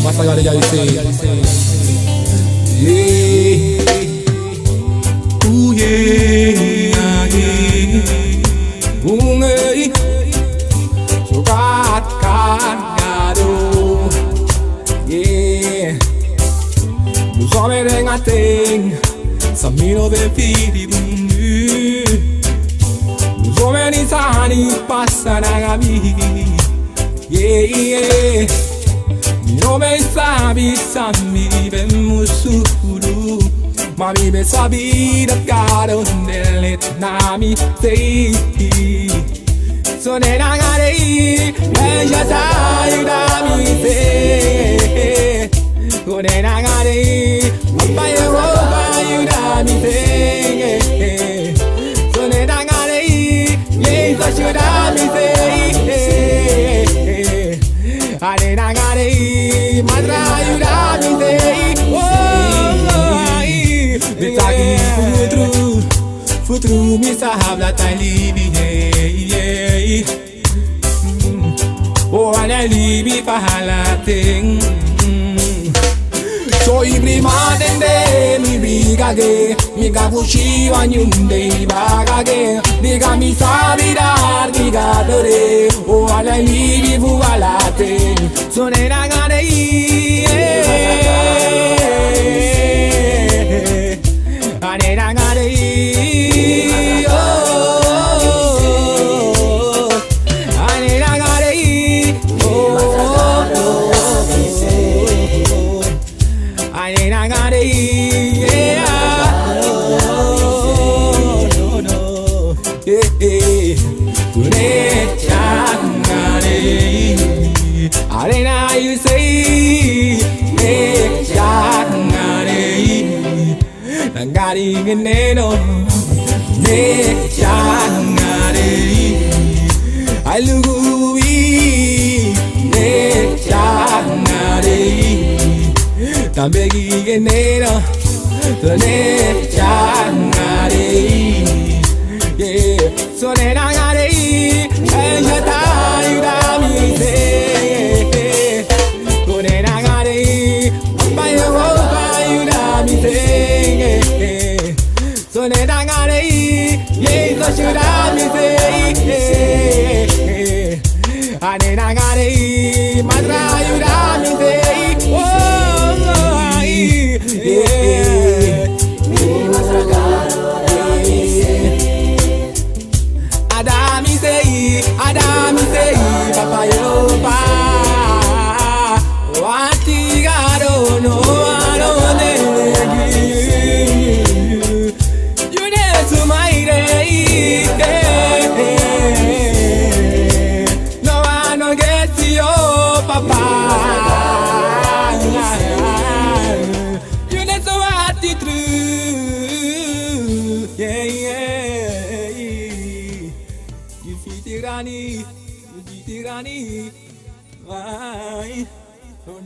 Masa gak ada jadi sih. Bungai sukat kan gaduh. Busome rengating samino be fidi bungu. Busome ni sani pasana gami. No me sabi sami ben musuru. Mami be sabi da caro nelle nami sei. So ne nagare ya sai da mi sei. Go ne nagare pa you da mi sei. So ne nagare ye so shoda mi sei. Ane nagare madra you da mi sei. Futru mi sahabla talibi oh ana libi pahalating so prima dende mi bigage mi gabushi wanyunde bagage diga mi sabidar diga dore oh ana libi bualating so ne nagare ane nagare Arena you say Nangari veneno Nechangare Alugui Nechangare Tambegi veneno Nechangare Yeah So nenangare Enjata yudami se So nenangare Payo yudami se So ne dangare ye so shoda mi sei. Ane dangare madra yuda mi sei. Oh yeah. Adami sei papa yo pa. Wati garo no You tirani, why? No.